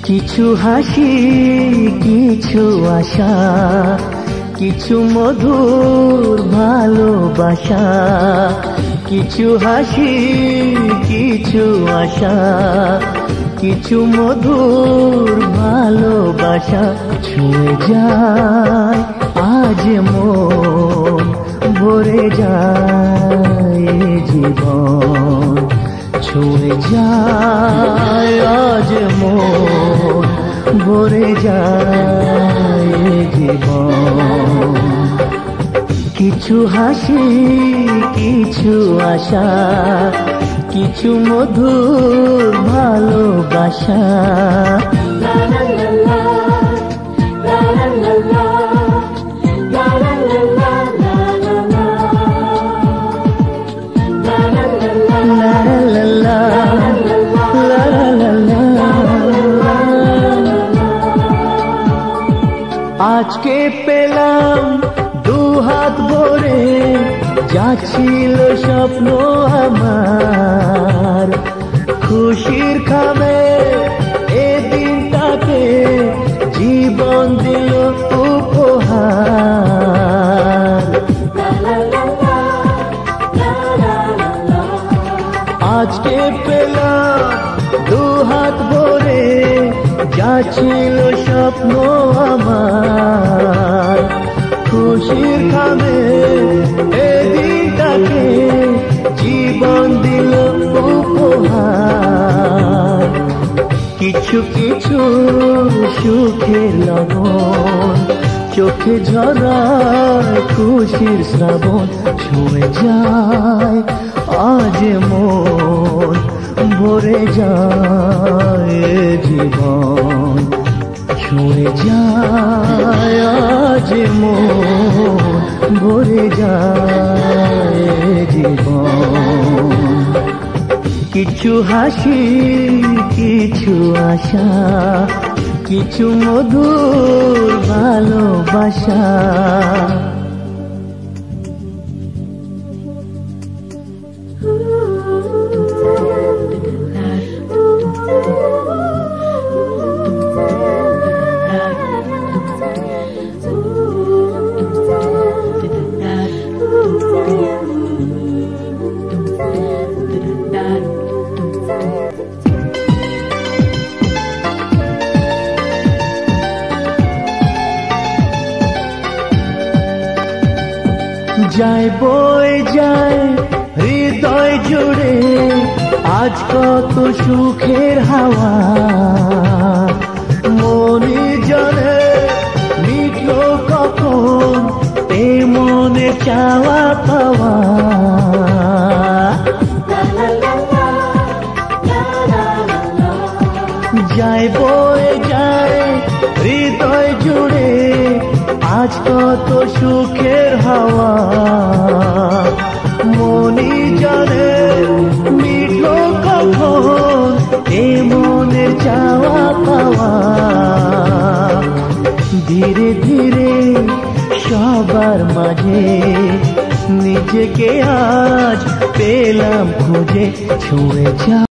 কিছু হাসি কিছু আশা কিছু মধুর ভালোবাসা কিছু হাসি কিছু আশা কিছু মধুর ভালোবাসা ছুঁয়ে যায় আজ মন ভরে যায় জীবন ছুঁয়ে যায় আজ মন ভরে যায় জীবন কিছু হাসি কিছু আশা কিছু মধুর ভালোবাসা আজকে পেলাম দুহাত ভরে যা ছিল স্বপ্ন আমার খুশির খামে এ দিনটাকে জীবন দিল উপহার আজকে পেলাম দুহাত ভরে যা ছিল স্বপ্ন আমার খুশির খামে এ দিনটাকে জীবন দিল উপহার কিছু কিছু সুখের লবণ চোখে ঝরায় খুশির শ্রাবণ ছুঁয়ে যায় আজ মন ভরে যায় জীবন ছুঁয়ে যায় আজ মন ভরে যায় জীবন কিছু হাসি কিছু আশা কিছু মধুর ভালোবাসা যায় বয়ে যায় হৃদয় জুড়ে আজ কত সুখের হাওয়া মনে জানে মিটলো কখন এ মনে চাওয়া পাওয়া যায় বয়ে যায় হৃদয় জুড়ে আজ কত সুখের হাওয়া মনি জানে মিটলো কখন এ মনের চাওয়া পাওয়া ধীরে ধীরে সবার মাঝে নিজেকে আজ পেলাম খুঁজে ছুঁয়ে যা